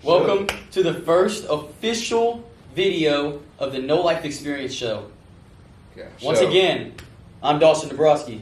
Welcome to the first official video of the No Life Experience show. Once again, I'm Dawson Dabrowski.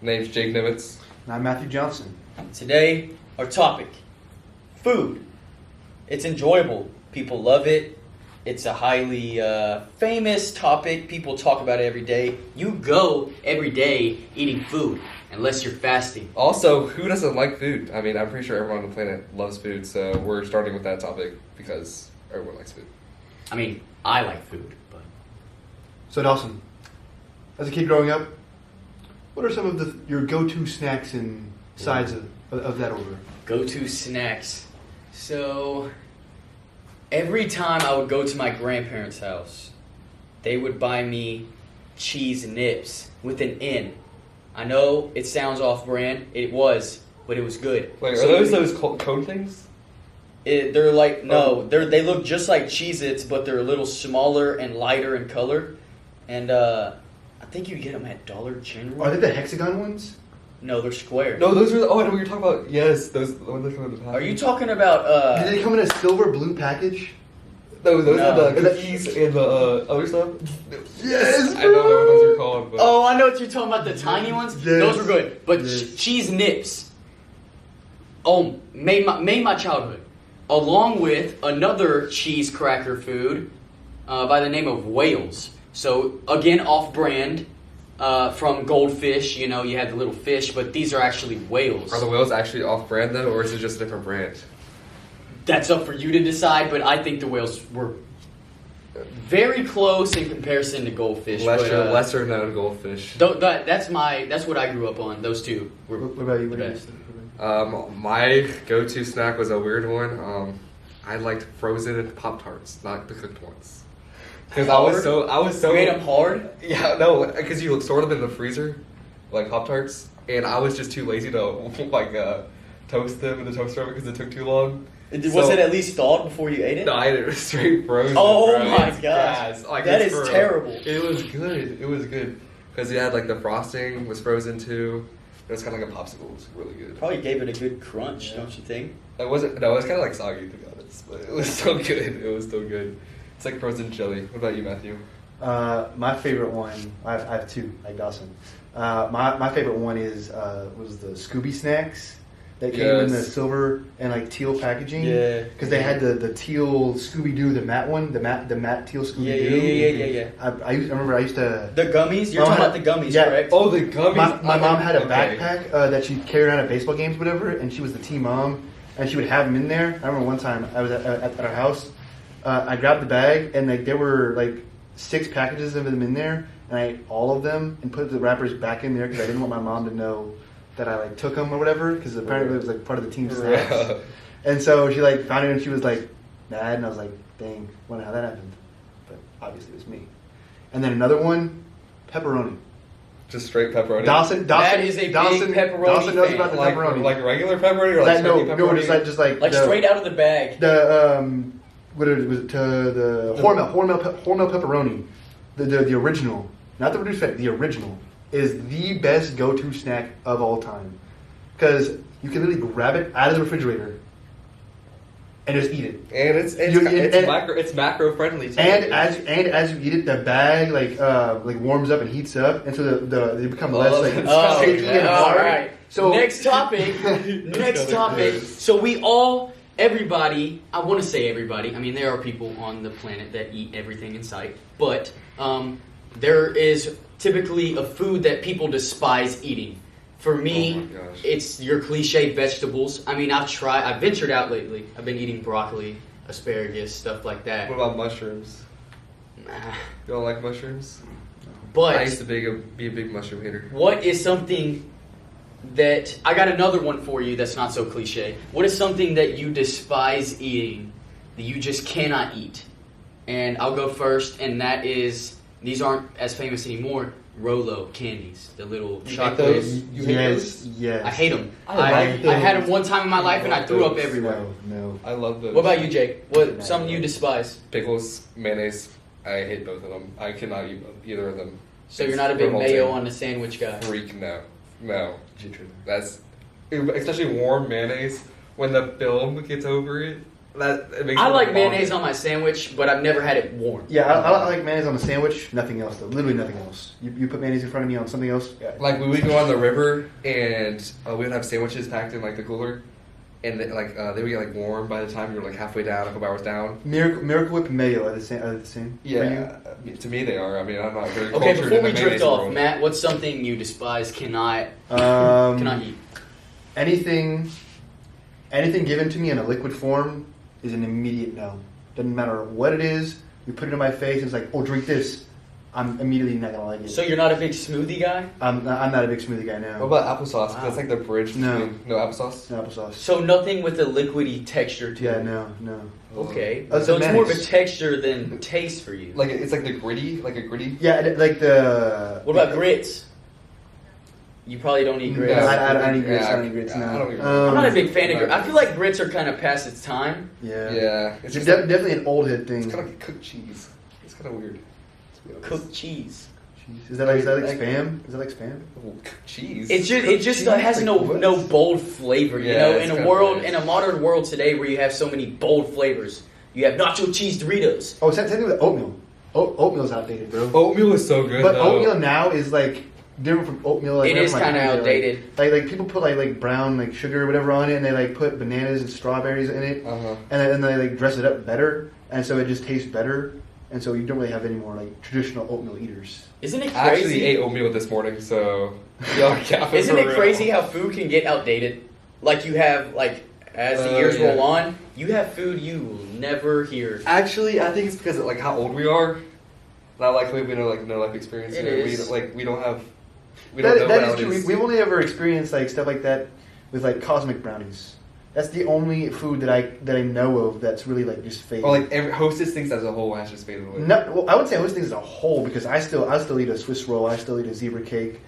Name's Jake Nimitz. And I'm Matthew Johnson. Today, our topic, food. It's enjoyable. People love it. It's a highly famous topic. People talk about it every day. You go every day eating food, unless you're fasting. Also, who doesn't like food? I mean, I'm pretty sure everyone on the planet loves food, so we're starting with that topic because everyone likes food. I mean, I like food, but... So Dawson, as a kid growing up, what are some of your go-to snacks and sides of that order? Go-to snacks. So, every time I would go to my grandparents' house, they would buy me cheese nips with an N. I know it sounds off-brand. It was, but it was good. Wait, So are those cone things? They're like, no, they look just like Cheez-Its, but they're a little smaller and lighter in color. And I think you get them at Dollar General. Are they the hexagon ones? No, they're square. No, those are. Oh, I know what you're talking about. Yes, those. The ones that come in the package. Are you talking about... Do they come in a silver blue package? No, those No. are the cookies and the other stuff. Yes, I don't know what those are called. But Oh, I know what you're talking about, the tiny ones. Yes. Those were good. But Yes. cheese nips, made my childhood. Along with another cheese cracker food by the name of Whales. So, again, off-brand from Goldfish. You know, you have the little fish, but these are actually whales. are the whales actually off-brand though, or is it just a different brand? That's up for you to decide, but I think the whales were very close in comparison to Goldfish. Lesser known goldfish. That's what I grew up on. Those two were What about you? the What do you best. think? My go-to snack was a weird one. I liked frozen Pop-Tarts, not the cooked ones. Because I was so You ate them hard? Yeah, no, because you store them in the freezer, like Pop-Tarts, and I was just too lazy to like toast them in the toaster oven because it took too long. Was it at least thawed before you ate it? No, I ate it straight frozen. Oh bro. my It's gosh. gas. Like, That it's is for- terrible. It was good. It was good because it had like the frosting was frozen too. It was kind of like a popsicle. It was really good. Probably gave it a good crunch, don't you think? It wasn't. No, it was kind of like soggy to be honest, but it was still good. It was still good. It's like frozen chili. What about you, Matthew? My favorite one, I have two, like Dawson. My favorite one was the Scooby snacks that came in the Yes. silver and like teal packaging. Yeah. Because they had the teal Scooby Doo, the matte one, the matte teal Scooby Doo. Yeah. I remember I used to. The gummies? You're Oh, talking I- about the gummies, yeah. correct? Oh, the gummies. My mom had a Okay. backpack that she carried around at baseball games, whatever, and she was the team mom, and she would have them in there. I remember one time I was at our house, I grabbed the bag, and like there were like 6 packages of them in there, and I ate all of them and put the wrappers back in there because I didn't want my mom to know that I like took them or whatever, because apparently it was like part of the team snacks. And so she like found it and she was like mad, and I was like, dang, wonder how that happened. But obviously it was me. And then another one, pepperoni. Just straight pepperoni. Dawson, That is a big pepperoni Dawson knows fan. about the like pepperoni. like regular pepperoni or like no, turkey pepperoni? no, just like the, Straight out of the bag. the what it was the Hormel pepperoni, the original, not the reduced fat, the original is the best go-to snack of all time, because you can literally grab it out of the refrigerator and just eat it. And it's macro friendly too. And as you eat it, the bag like warms up and heats up, and so they become less like Oh, sticky and all hard. right. So next topic. Next topic. So everybody, I want to say everybody. I mean, there are people on the planet that eat everything in sight, but there is typically a food that people despise eating. For me, Oh my gosh. it's your cliche vegetables. I mean, I've ventured out lately. I've been eating broccoli, asparagus, stuff like that. What about mushrooms? Nah. You don't like mushrooms? But I used to be a big mushroom hater. what is something that I got another one for you that's not so cliche. What is something that you despise eating that you just cannot eat? And I'll go first, and that is, these aren't as famous anymore, Rolo candies, the little You hate chocolate. those? You hate those? Yes. I hate them. I like I had those. them one time in my life, and I threw up everywhere. No. I love those. What about you, Jake? What something you despise? Pickles, mayonnaise. I hate both of them. I cannot eat either of them. So It's you're not a big revolting. mayo on the sandwich guy. Freak, no. That's especially warm mayonnaise when the film gets over it. It makes I me like vomit. mayonnaise on my sandwich, but I've never had it warm. Yeah, I like mayonnaise on a sandwich. Nothing else though. Literally nothing else. You put mayonnaise in front of me on something else. Yeah. Like we would go on the river and we would have sandwiches packed in like the cooler, and they would get like warm by the time you're like halfway down, a couple hours down. Miracle Whip and mayo are the same. for you? Yeah, to me they are. I mean, I'm not very Okay, cultured before in we the drift mayonnaise off, world. Matt, what's something you despise, cannot eat? Anything given to me in a liquid form is an immediate no. Doesn't matter what it is. You put it in my face, and it's like, oh, drink this. I'm immediately not gonna like it. So you're not a big smoothie guy? I'm not a big smoothie guy now. What about applesauce? Wow. That's like the bridge between no applesauce. No applesauce. So nothing with a liquidy texture to Yeah, it? no. Okay. Other So than it's more of a mayonnaise. texture than taste for you. Like it's like the gritty, like a gritty. Yeah, like the. What about grits? You probably don't eat grits. No, I don't eat grits. Yeah, I don't eat grits. No. I don't eat I'm not a big fan of Um, grits. I feel like grits are kind of past its time. Yeah. Yeah, It's just definitely an old head thing. it's kind of like cooked cheese. It's kind of weird. To be honest. Cooked cheese. Jeez. Is that like spam? Is that like spam? Oh, cooked cheese. It just cheese? has Like no what? no bold flavor. You Yeah, know, it's in a kinda world bland. in a modern world today where you have so many bold flavors, you have nacho cheese Doritos. Oh, same thing with oatmeal. Oatmeal's outdated, bro. Oatmeal is so good. But though. oatmeal now is like different from oatmeal. Like, It whenever is my kinda parents are, outdated. Like people put like brown like sugar or whatever on it, and they like put bananas and strawberries in it, Uh-huh. and then they like dress it up better, and so it just tastes better, and so you don't really have any more like traditional oatmeal eaters. Isn't it I actually crazy? ate oatmeal this morning, so y'all capping Isn't for it real. crazy how food can get outdated? Like you have like as the years yeah. roll on, you have food you will never hear. Actually, I think it's because of like how old we are. Not like we know like no life experience. It you know, is. We don't have. We don't know That what is true. nowadays. We've only ever experienced like stuff like that with like cosmic brownies. That's the only food that I know of that's really like just fake. Or like every Hostess things as a whole has just faded away. No, well, I would say most things as a whole because I still eat a Swiss roll. I still eat a zebra cake.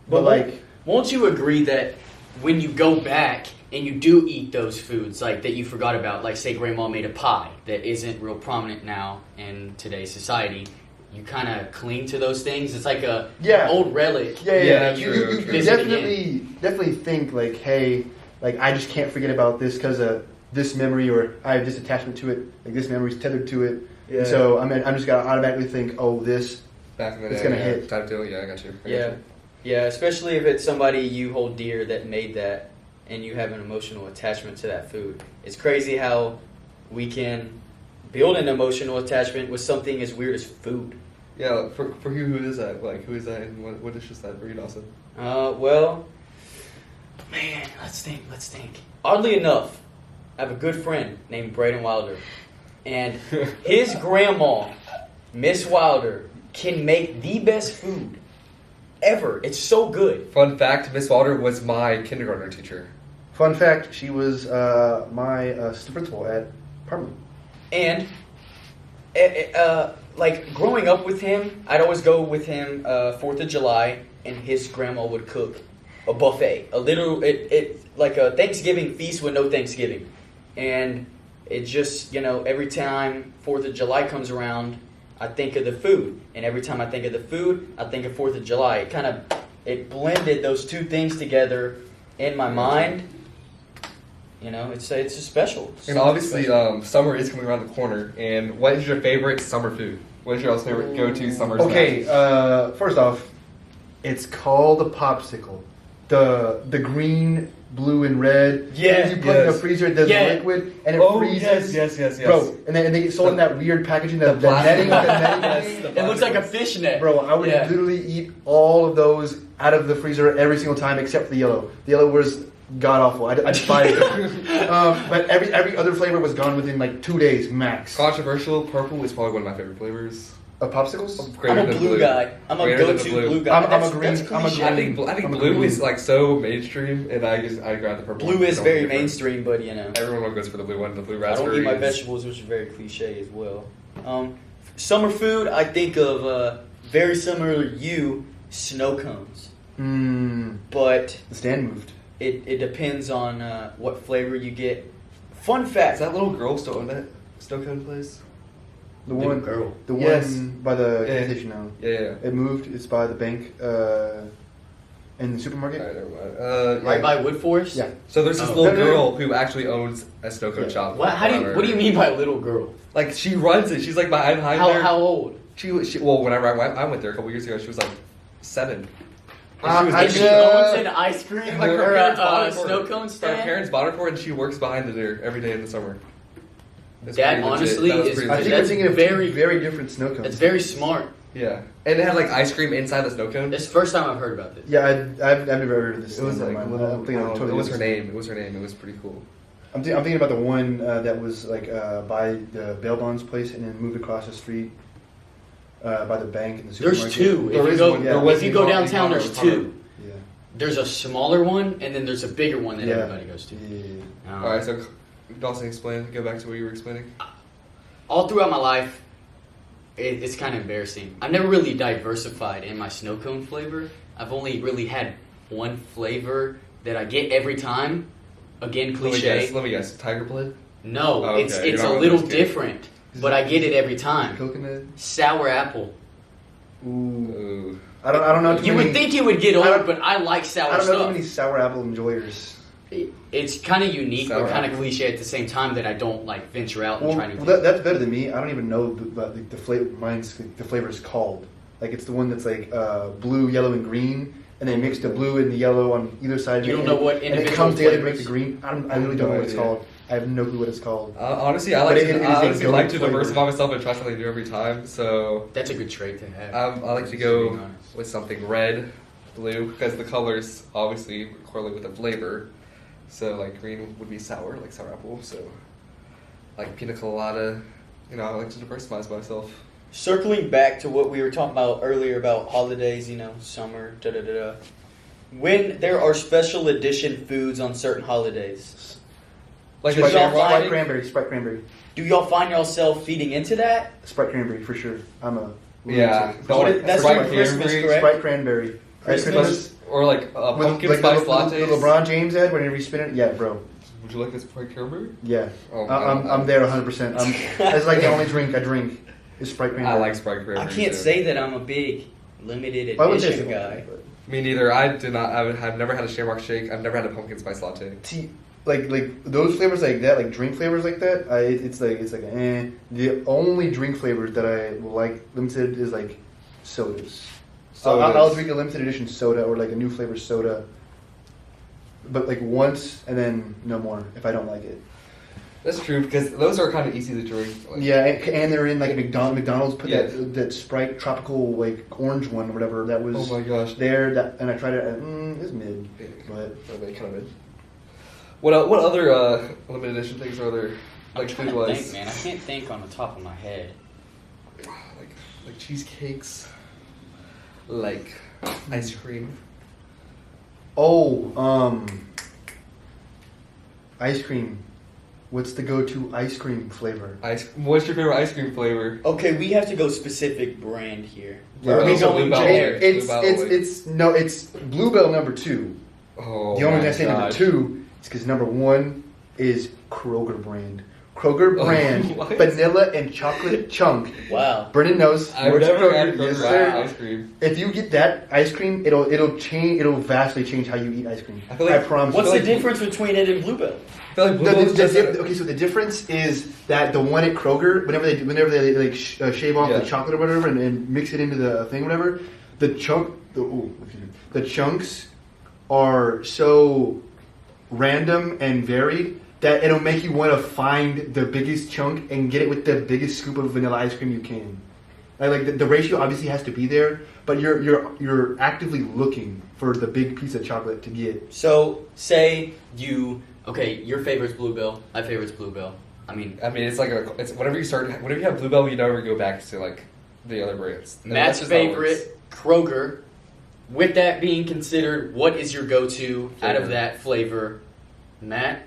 But like, won't you agree that when you go back and you do eat those foods like that you forgot about, like say grandma made a pie that isn't real prominent now in today's society, you kind of cling to those things. It's like a Yeah. old relic. Yeah, that you, you're you, you visiting in. definitely think like, hey, like I just can't forget about this because of this memory, or I have this attachment to it. Like this memory's tethered to it. Yeah. And so I'm just gonna automatically think, oh, this. Back in the day, It's gonna yeah, hit. type deal. Yeah, I got you. I got Yeah, you. yeah. Especially if it's somebody you hold dear that made that, and you have an emotional attachment to that food. It's crazy how we can build an emotional attachment with something as weird as food. Yeah, for you, who is that? Like, who is that, and what dish is that for you, Dawson? Well, man, let's think. Oddly enough, I have a good friend named Braden Wilder, and his grandma, Miss Wilder, can make the best food ever. It's so good. Fun fact: Miss Walter was my kindergarten teacher. Fun fact: she was my assistant principal at Parkland. And like growing up with him, I'd always go with him 4th of July, and his grandma would cook a buffet, like a Thanksgiving feast with no Thanksgiving, and it just every time 4th of July comes around, I think of the food, and every time I think of the food, I think of 4th of July. It blended those two things together in my mind. It's just special. And obviously, summer is coming around the corner. And what is your favorite summer food? What is your favorite go-to summer Okay, snack? first off, it's called a popsicle. The green, blue, and red. Yeah, You put in the yes. freezer, there's Yeah. liquid, and it Oh, freezes. yes. Bro, and they get sold in that weird packaging, the plastic. netting. The netting Yes, thing. the It looks like a fishnet. Bro, I would Yeah. literally eat all of those out of the freezer every single time except for the yellow. The yellow was god awful. I despise it. But every other flavor was gone within like 2 days max. Controversial, purple is probably one of my favorite flavors. Of popsicles? I'm Greater a than blue guy. I'm a Greater than go-to the blue guy. I'm a That's green- I'm a cliche. I think I'm a blue green. is like so mainstream, and I grab the purple. Blue one. is I don't very give a- mainstream, but Everyone goes for the blue one, the blue I raspberry. don't eat my vegetables, which is very cliche as well. Summer food, I think of very similar to you, snow cones. But The stand moved. it depends on what flavor you get. Fun fact. Is that little girl still in that snow cone place? The Little one, girl. the Yes. one by the Yeah. gas station now. Yeah. It moved. It's by the bank. in the supermarket. Alright, never mind. Right by Wood Forest? Yeah. So there's this Oh. little No, no, no. girl who actually owns a snow cone Yeah. shop. What do you mean by little girl? Like she runs it. She's like behind How there. old? She well, whenever I went there a couple years ago, she was like 7. And I she And she owns an ice cream like her or parents bought a it for snow her. cone Her stand? parents bought it for her, and she works behind it there every day in the summer. That's That pretty legit. honestly That was is- pretty I think legit. I'm thinking of very- very different snow cones. That's very smart. Yeah, and it had like ice cream inside the snow cone. It's the first time I've heard about this. Yeah, I've never heard of this. It was thing. like I'm little. thinking of totally it was her different. name. It was her name. It was pretty cool. I'm thinking about the one that was like by the bail bonds place and then moved across the street by the bank and the supermarket. There's two. There If you is go, one. Yeah. There was if you go one downtown, in there's Colorado. two. Yeah. There's a smaller one, and then there's a bigger one that Yeah. everybody goes to. Yeah. All right, so Dawson, explain. Go back to what you were explaining. All throughout my life, it's kind of embarrassing. I've never really diversified in my snow cone flavor. I've only really had one flavor that I get every time. Again, cliche. Let me guess. Tiger Blood. No, Oh, it's okay. it's You're a not little one of those kids. different, but I get it every time. Coconut. Sour apple. Ooh. Ooh. I don't know. Too You many, would think it would get I old, don't- but I like sour I don't know too stuff. many sour apple enjoyers. It's kind of unique, Sour but kind of apple. cliche at the same time that I don't like venture out and Well, try new things. that's better than me. I don't even know the flavor. Mine's the flavor is called. Like it's the one that's like blue, yellow, and green, and they mix the blue and the yellow on either side. of You it, don't and know what and it individual comes together to make flavors? the green. I really don't know No what it's idea. called. I have no clue what it's called. Honestly, I But like it is to, a I honestly good like to flavor. diversify myself and try something new every time. So That's a good trait to have. I like to Being go honest. with something red, blue, because the colors obviously correlate with the flavor. So like green would be sour, like sour apple. So like pina colada. You know, I like to diversify myself. Circling back to what we were talking about earlier about holidays, summer, da-da-da-da. When there are special edition foods on certain holidays, Like Sprite- the y'all shamrock. find- Sprite cranberry, do y'all find yourself feeding into that? Sprite cranberry for sure. I'm a Yeah, That's Sprite during Christmas, cranberry. correct? Sprite cranberry. Christmas? Or like pumpkin like spice the lattes. LeBron James ad whenever you spin it. Yeah, bro. Would you like this Sprite cranberry? Yeah. Oh, I'm there 100%. That's like the only drink I drink is Sprite cranberry. I like Sprite cranberry. I can't too. say that I'm a big limited I would say edition so, guy. but- Me neither. I've never had a shamrock shake. I've never had a pumpkin spice latte. See, like those flavors like that, like drink flavors like that. It's like eh. The only drink flavors that I like limited is like sodas. So I'll drink a limited edition soda or like a new flavor soda, but like once and then no more if I don't like it. That's true because those are kind of easy to drink. Like, Yeah, and they're in like McDonald's put Yeah. that Sprite tropical like orange one or whatever that was. Oh my gosh. There, and I tried it. It's mid, Yeah. but Oh, they kind of did. What other limited edition things are there? I'm Like trying food to wise, think, man. I can't think on the top of my head. like cheesecakes, like ice cream. ice cream. What's the go-to ice cream flavor? What's your favorite ice cream flavor? Okay, we have to go specific brand here. Yeah, Where are we also going Blue Bell. there? It's Bluebell number 2. Oh, The only reason I my say number gosh. 2 is because number 1 is Kroger brand. Kroger brand what? vanilla and chocolate chunk. Wow. Brennan knows. I've works never at had Kroger. Yes, Kroger sir. ice cream. If you get that ice cream, it'll change. It'll vastly change how you eat ice cream. I feel like- promise. What's you. the difference between it and Bluebell? I feel like Blue No, Bell's just okay, so the difference is that the one at Kroger, whenever they like shave off Yeah. the chocolate or whatever and mix it into the thing, or whatever, the chunks are so random and varied that it'll make you want to find the biggest chunk and get it with the biggest scoop of vanilla ice cream you can. Like the ratio obviously has to be there, but you're actively looking for the big piece of chocolate to get. So, say your favorite's Bluebell, my favorite's Bluebell. I mean, it's like it's whenever you have Blue Bell, you never go back to like the other brands. And Matt's that's just how it works. favorite, Kroger. With that being considered, what is your go-to out of Flavor. that flavor? Matt,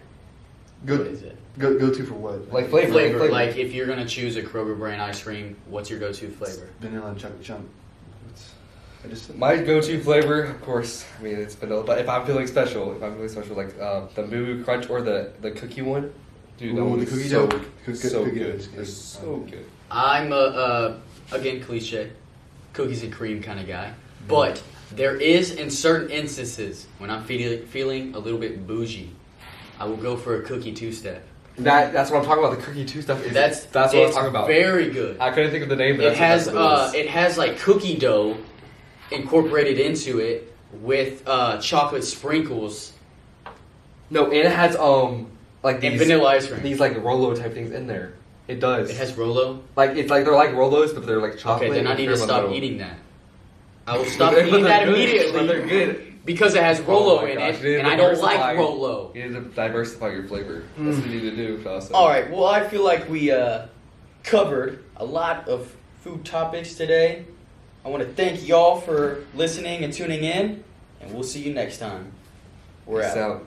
Go what is it? go to for what? Like flavor. Flavor. Like if you're gonna choose a Kroger brand ice cream, what's your go-to flavor? Vanilla and chocolate chunk. My go-to flavor, of course, I mean it's vanilla. But if I'm feeling special, like the Moo Crunch or the cookie one, dude, that Ooh, one the is cookie so dough. so Cookie dough good. is good. They're so good. I'm again cliche, cookies and cream kind of guy, but There is, in certain instances, when I'm feeling a little bit bougie, I will go for a cookie two-step. That's what I'm talking about. The cookie two stuff. That's what I'm it's talking about. Very good. I couldn't think of the name. But It has that's what it it has like cookie dough incorporated into it with chocolate sprinkles No, and it has like these and vanilla ice cream. these like Rolo type things in there. It does. It has Rolo. like it's like they're like Rolos, but they're like chocolate. Okay, then I and need to caramel stop dough. eating that. I will stop But eating they're that good, immediately. But they're good. Because it has Rolo Oh my in gosh, it, you need and to I don't diversify. like Rolo. You need to diversify your flavor. That's what you need to do, Dawson. All right. Well, I feel like we covered a lot of food topics today. I want to thank y'all for listening and tuning in, and we'll see you next time. We're Peace out. out.